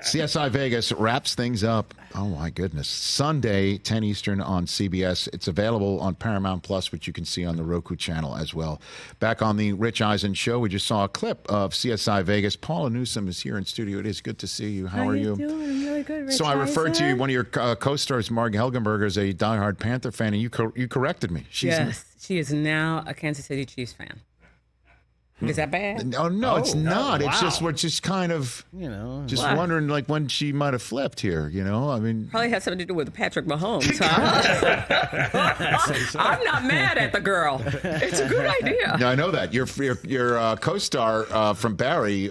CSI Vegas wraps things up. Oh, my goodness. Sunday, 10 Eastern on CBS. It's available on Paramount Plus, which you can see on the Roku channel as well. Back on the Rich Eisen Show, we just saw a clip of CSI Vegas. Paula Newsome is here in studio. It is good to see you. How are you? Doing? I'm really good, Rich So I referred to you, Eisen. one of your co-stars, Marg Helgenberger, as a diehard Panther fan, and you corrected me. Yes, she is now a Kansas City Chiefs fan. Is that bad? No, it's not. wow. It's just we're just kind of, just What? wondering like when she might have flipped here. I mean, Probably has something to do with Patrick Mahomes. Huh? I'm not mad at the girl. It's a good idea. I know that your co-star from Barry,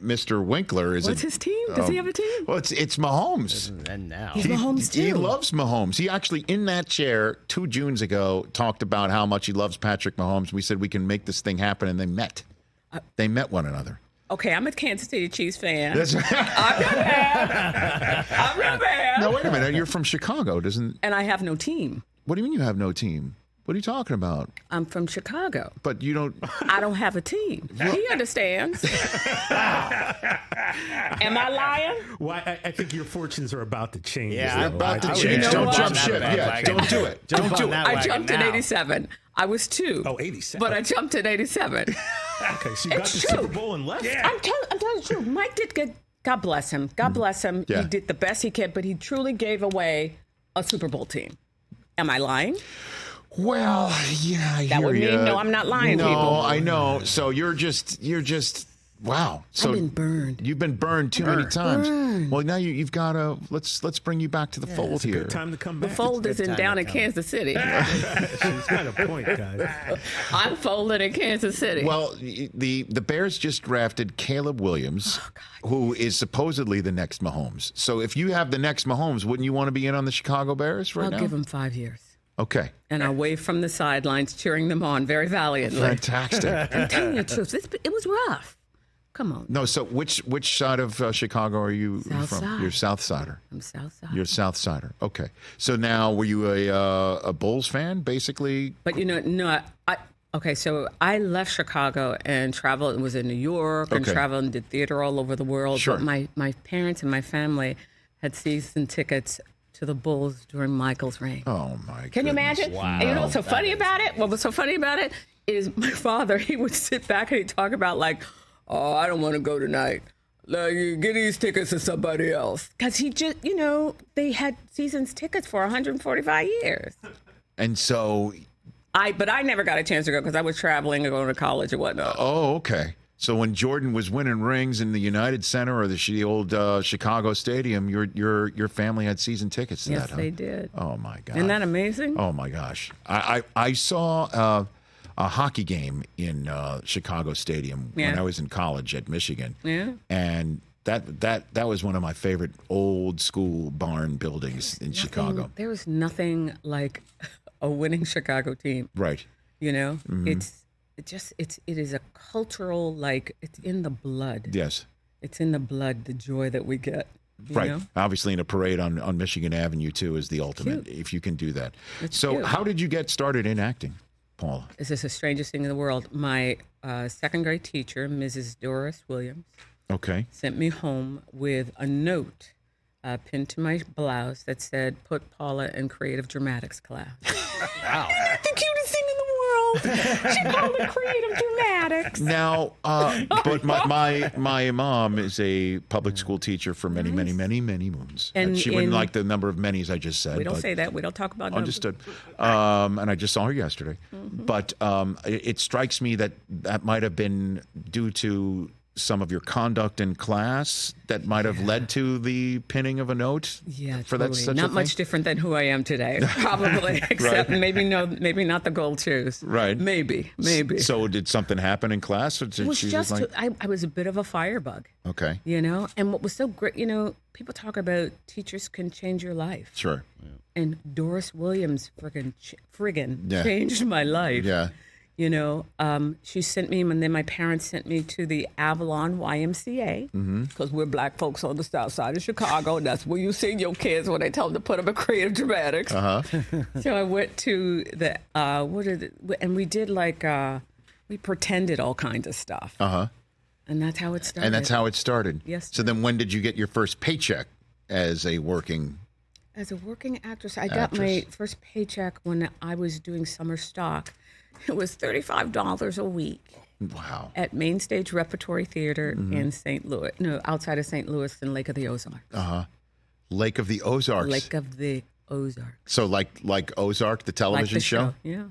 Mr. Winkler, is. What's his team? Does he have a team? Well, it's Mahomes. And now. He's Mahomes too. He loves Mahomes. He actually, in that chair 2 Junes ago, talked about how much he loves Patrick Mahomes. We said we can make this thing happen, and they met. They met one another. Okay, I'm a Kansas City Chiefs fan. That's I'm not bad. I'm not bad. No, wait a minute. You're from Chicago, doesn't? And I have no team. What do you mean you have no team? What are you talking about? I'm from Chicago. But you don't. I don't have a team. He understands. Am I lying? Well, I think your fortunes are about to change. Yeah, About to I would change. jump Don't on jump that ship yet. bandwagon. Don't do it. Don't do it. I jumped in 87. I was 2. Oh, 87. But I jumped in 87. Okay, so you got the It's true. Super Bowl and left. I'm telling the truth. Mike Ditka, God bless him. God bless him. Yeah. He did the best he could, but he truly gave away a Super Bowl team. Am I lying? Well, yeah, I That hear would mean, ya. no, I'm not lying, No, people. I know. So you're just, wow. So I've been burned. You've been burned too many times. Well, now you've got to let's bring you back to the fold here. Good time to come The back. fold good is in time down to in come. Kansas City. She's got a point, guys. I'm folded in Kansas City. Well, the Bears just drafted Caleb Williams, who is supposedly the next Mahomes. So if you have the next Mahomes, wouldn't you want to be in on the Chicago Bears right I'll now? give him 5 years. Okay. And I'll wave from the sidelines, cheering them on very valiantly. Fantastic. I'm telling you the truth. It was rough. Come on. No, so which side of Chicago are you South from? side. You're South Sider. I'm Southside. You're South Sider. Okay. So now, were you a Bulls fan, basically? But okay, so I left Chicago and traveled and was in New York and Okay. traveled and did theater all over the world. Sure. But my parents and my family had season tickets to the Bulls during Michael's reign. Oh my! Can you imagine? Wow. And you know what's so funny about it? What was so funny about it is my father, he would sit back and he'd talk about like, oh, I don't want to go tonight. Like, you get these tickets to somebody else. Because he just, they had seasons tickets for 145 years. And so, But I never got a chance to go because I was traveling and going to college and whatnot. oh, okay. So when Jordan was winning rings in the United Center or the old Chicago Stadium, your family had season tickets to Yes, that, huh? they did. Oh my God! Isn't that amazing? Oh my gosh! I saw a hockey game in Chicago Stadium when Yeah. I was in college at Michigan. Yeah. And that was one of my favorite old school barn buildings in Chicago. There was nothing like a winning Chicago team. Right. Mm-hmm. It is a cultural, like, it's in the blood. Yes. It's in the blood, the joy that we get. you Right. know? Obviously, in a parade on Michigan Avenue, too, is the ultimate, if you can do that. So cute. how did you get started in acting, Paula? This is the strangest thing in the world. My second grade teacher, Mrs. Doris Williams, Okay. sent me home with a note pinned to my blouse that said, "Put Paula in creative dramatics class." Wow. The cutest thing in the world. She called it creative dramatics. Now, but my mom is a public school teacher for many moons. And she wouldn't in- like the number of many's I just said. We don't but say that. We don't talk about numbers. Understood. And I just saw her yesterday. But it strikes me that might have been due to some of your conduct in class that might have led to the pinning of a note. Yeah, for totally. that such Not a much thing? different than who I am today, probably, except maybe not the gold shoes. Right. Maybe. So did something happen in class? Or did It was she just, like, I was a bit of a firebug, okay, and what was so great, people talk about teachers can change your life. sure, And Doris Williams friggin' Yeah. changed my life. yeah, She sent me, and then my parents sent me to the Avalon YMCA because we're black folks on the south side of Chicago, and that's where you see your kids when they tell them to put them in creative dramatics. So I went to the and we did we pretended all kinds of stuff. And that's how it started. And that's how it started. Yes. So then when did you get your first paycheck as a working? As a working actress, I got my first paycheck when I was doing summer stock. It was $35 a week Wow. at Main Stage Repertory Theater in St. Louis. No, outside of St. Louis in Lake of the Ozarks. Lake of the Ozarks. Lake of the Ozarks. So like Ozark, the television Like the show? Yeah.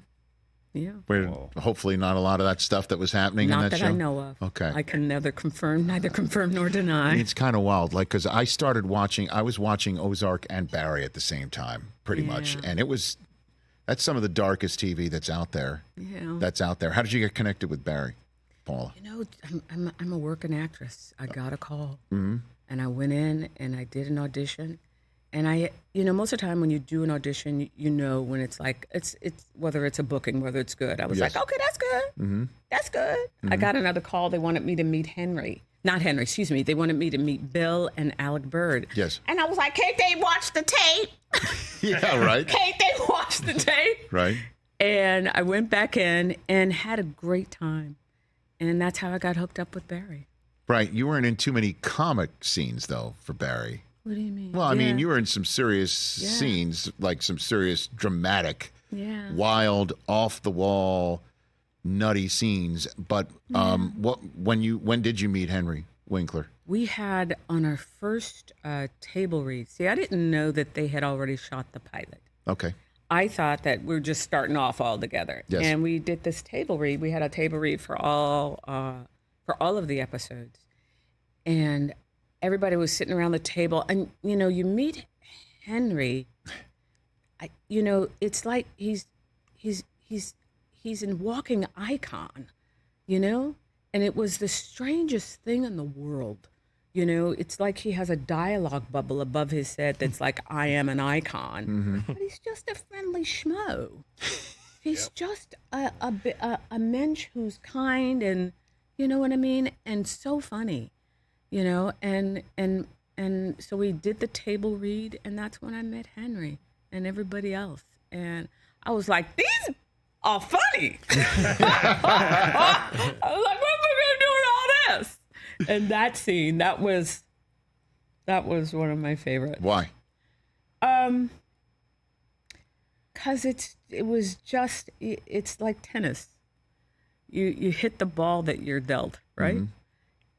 Yeah. Where hopefully not a lot of that stuff that was happening in Not that that show? I know of. Okay. I can neither confirm nor deny. It's kind of wild, like, because I was watching Ozark and Barry at the same time, pretty much, Yeah. and that's some of the darkest TV that's out there. Yeah. That's out there. How did you get connected with Barry, Paula? You know, I'm a working actress. I got a call, and I went in and I did an audition, and most of the time when you do an audition, you know when it's like it's whether it's a booking, whether it's good. I was Yes. like, okay, that's good, that's good. I got another call. They wanted me to meet not Henry, excuse me. They wanted me to meet Bill and Alec Bird. Yes. And I was like, can't they watch the tape? Yeah, right. Can't they watch the tape? Right. And I went back in and had a great time. And that's how I got hooked up with Barry. Right. You weren't in too many comic scenes, though, for Barry. What do you mean? Well, I mean, Yeah. you were in some serious scenes, like some serious dramatic, Yeah. wild, off the wall, nutty scenes. But when did you meet Henry Winkler? We had on our first table read. See, I didn't know that they had already shot the pilot. Okay. I thought that we were just starting off all together. Yes. And we did this table read. We had a table read for all of the episodes. And everybody was sitting around the table. And, you meet Henry, it's like he's a walking icon, And it was the strangest thing in the world. It's like he has a dialogue bubble above his head that's like, I am an icon. But he's just a friendly schmo. He's just a mensch who's kind and, you know what I mean? And so funny, and so we did the table read, and that's when I met Henry and everybody else. And I was like, these are funny. I was like, what am I going to do with all this? And that scene, that was one of my favorites. Why? Because it's like tennis. You hit the ball that you're dealt, right?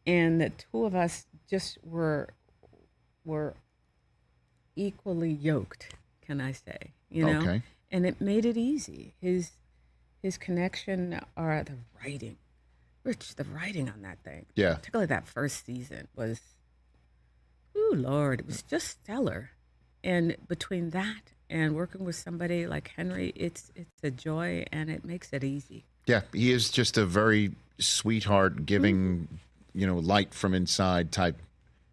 And the two of us just were equally yoked, can I say? Okay. And it made it easy. His connection, or the writing. Rich, the writing on that thing, Yeah. particularly that first season, was, ooh, Lord, it was just stellar. And between that and working with somebody like Henry, it's a joy, and it makes it easy. Yeah, he is just a very sweetheart, giving, light from inside type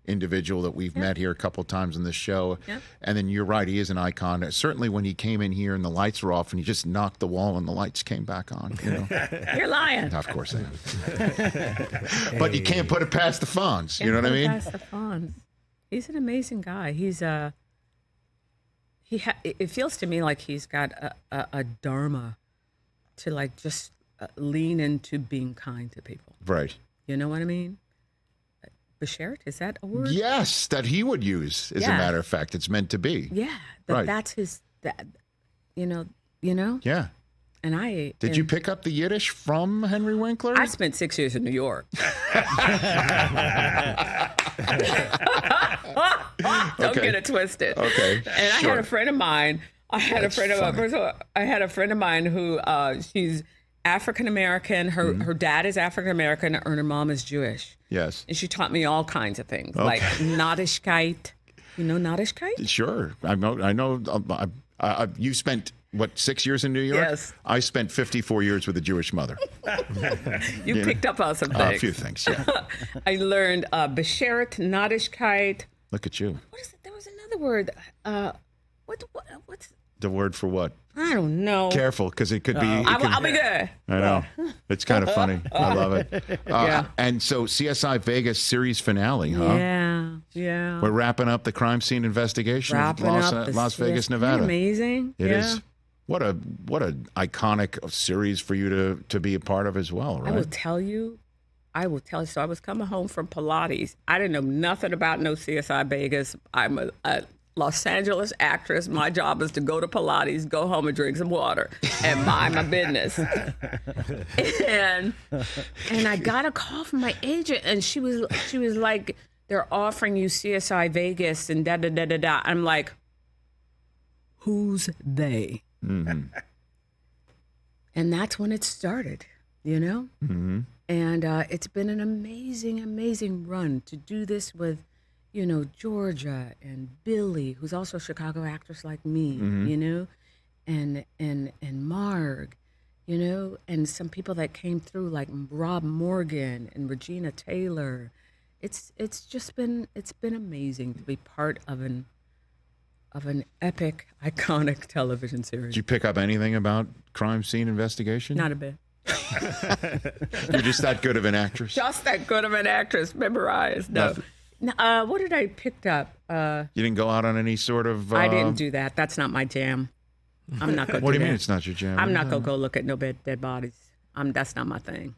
individual that we've met here a couple of times on this show. Yep. And then you're right, he is an icon. Certainly when he came in here and the lights were off and he just knocked the wall and the lights came back on. You're lying. Of course I am. But you can't put it past the Fonz. You know what I mean? Past the Fonz. He's an amazing guy. It feels to me like he's got a dharma to like just lean into being kind to people. Right. You know what I mean? Beshert, is that a word? Yes, that he would use, as a Yeah. matter of fact. It's meant to be. Yeah, Right. that's his. Yeah. And I Did you pick up the Yiddish from Henry Winkler? I spent 6 years in New York. Don't get it twisted. Okay, And I had a friend of mine. I had a friend of mine who she's African American. Her dad is African American, and her mom is Jewish. Yes. And she taught me all kinds of things, like Nadischkeit. You know Nadischkeit? Sure. I know. You spent, 6 years in New York? Yes. I spent 54 years with a Jewish mother. You picked up on some things. A few things, yeah. I learned Beshert, Nadischkeit. Look at you. What is it? There was another word. What's? The word for what? I don't know. Careful, because it could be. I'll be good. I know. It's kind of funny. I love it. Yeah. And so CSI Vegas series finale, huh? Yeah. We're wrapping up the crime scene investigation of Las Vegas, Isn't that Nevada. amazing. It is. What a iconic series for you to be a part of as well, I will right? tell you, I will tell you. So I was coming home from Pilates. I didn't know nothing about no CSI Vegas. I'm a Los Angeles actress. My job is to go to Pilates, go home and drink some water, and mind my business. And I got a call from my agent, and she was like, "They're offering you CSI Vegas and da da da da da." I'm like, "Who's they?" Mm-hmm. And that's when it started, you know? Mm-hmm. And it's been an amazing, amazing run to do this with, you know, Georgia and Billy, who's also a Chicago actress like me, you know, and Marg, you know, and some people that came through like Rob Morgan and Regina Taylor. It's been amazing to be part of an epic, iconic television series. Did you pick up anything about crime scene investigation? Not a bit. You're just that good of an actress? Just that good of an actress, memorized. No. What did I pick up? You didn't go out on any sort of... I didn't do that. That's not my jam. I'm not going to What do you that. mean it's not your jam? I'm not going to go look at no dead bodies. That's not my thing.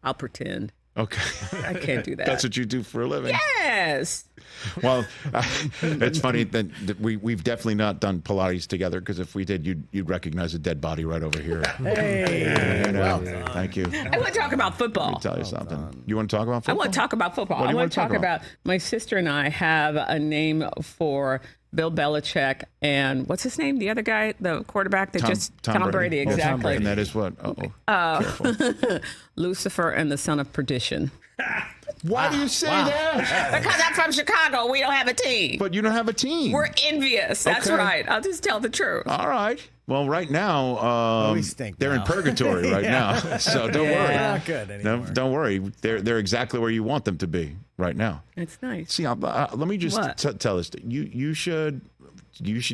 I'll pretend. Okay. I can't do that. That's what you do for a living? Yes. Well, it's funny that we've definitely not done Pilates together, because if we did, you'd recognize a dead body right over here. Hey. Thank you. I want to talk about football. Let me tell you something. You want to talk about I football? want to talk about football. What do I you want to talk about? my sister and I have a name for Bill Belichick and what's his name? The other guy, the quarterback that Tom Brady, Oh, exactly. And that is what? Careful. Lucifer and the Son of Perdition. Why do you say that? Because I'm from Chicago. We don't have a team. But you don't have a team. We're envious. That's Okay. right. I'll just tell the truth. All right. Well, right now, we stink they're in now. purgatory right now. So don't Yeah. worry. We're not good anymore. No, don't worry. They're exactly where you want them to be right now. It's nice. See, let me just What? tell this. You should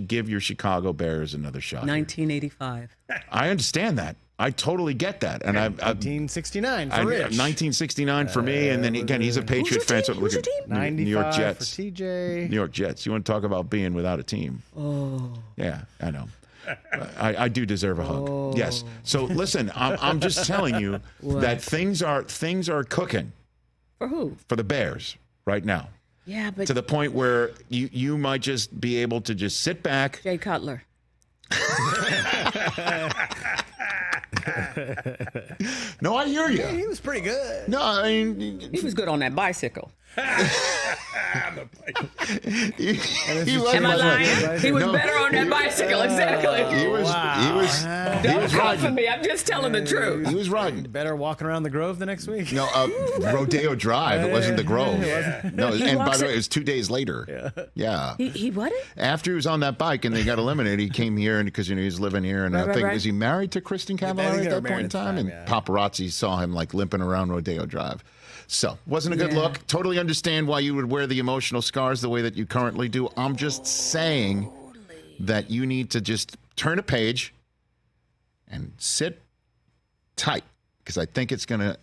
give your Chicago Bears another shot. 1985. I understand that. I totally get that. And I've 1969 for Rich. 1969 for me, and then again, he's a Patriot fan. So Who's your team? New York 95 Jets. for TJ. New York Jets. You want to talk about being without a team? Oh. Yeah, I know. I do deserve a hug. Yes. So listen, I'm just telling you that things are cooking For who? for the Bears right now, Yeah, but to the point where you might just be able to just sit back. Jay Cutler. No, I hear you. He was pretty good. No, I mean, He was good on that bicycle. he Am I lying? He was No. better on that bicycle. Exactly. He was Don't come for riding. me. I'm just telling the truth. He was riding. Better walking around the Grove the next week. No, Rodeo Drive. It wasn't the Grove. No, and by walks the way, it- it was 2 days later. Yeah. He what? After he was on that bike and they got eliminated, he came here, and because he was living here, and I Right, think right. is he married to Kristen Cavallari think at they that were point in married at the time? time, And yeah. paparazzi saw him like limping around Rodeo Drive. So wasn't a good Yeah. look. Totally understand why you would wear the emotional scars the way that you currently do. I'm just saying that you need to just turn a page and sit tight, because I think it's gonna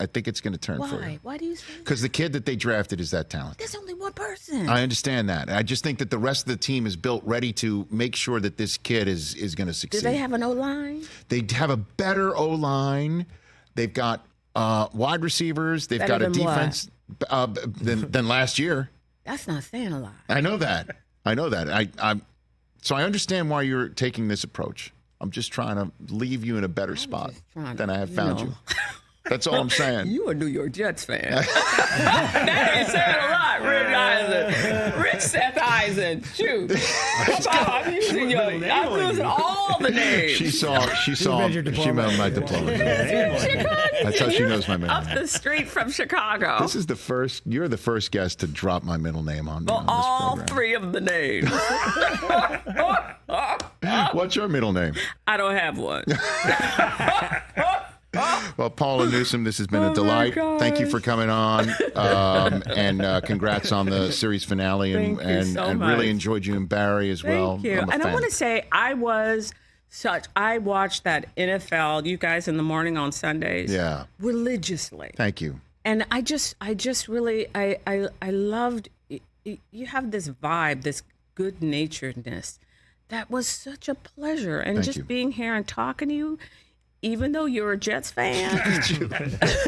turn for you. Why? Why do you say that? Because the kid that they drafted is that talented. There's only one person. I understand that. I just think that the rest of the team is built ready to make sure that this kid is going to Do succeed. they have an O-line? They have a better O-line. They've got wide receivers. They've Better got a than what? defense than last year. That's not saying a lot. I know that. So I understand why you're taking this approach. I'm just trying to leave you in a better spot just trying than to, I have you found know. you. That's all I'm saying. You a New York Jets fan. That ain't saying a lot, Rich Eisen. Rich Seth Eisen. Shoot. I'm using I'm losing all the names. She meant your diploma. my diploma. That's how she knows my middle Up name. the street from Chicago. This is you're the first guest to drop my middle name on me Well, on this all program. three of the names. What's your middle name? I don't have one. Well, Paula Newsome, this has been Oh a my delight. gosh. Thank you for coming on, and congrats on the series finale. And Thank you so much. really enjoyed you and Barry as well. Thank you. I'm a And I fan. want to say I watched that NFL, you guys in the morning on Sundays. Yeah. Religiously. Thank you. And I just really, I loved, you have this vibe, this good naturedness. That was such a pleasure. And Thank just you. being here and talking to you, even though you're a Jets fan,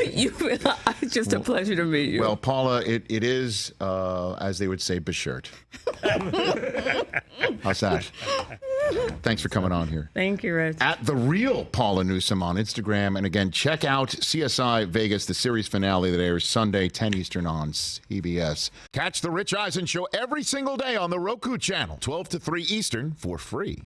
it's just a pleasure to meet you. Well, Paula, it is, as they would say, beshirt. How's that? Thanks for coming on here. Thank you, Rich. At The Real Paula Newsome on Instagram. And again, check out CSI Vegas, the series finale that airs Sunday, 10 Eastern on CBS. Catch The Rich Eisen Show every single day on the Roku channel, 12 to 3 Eastern, for free.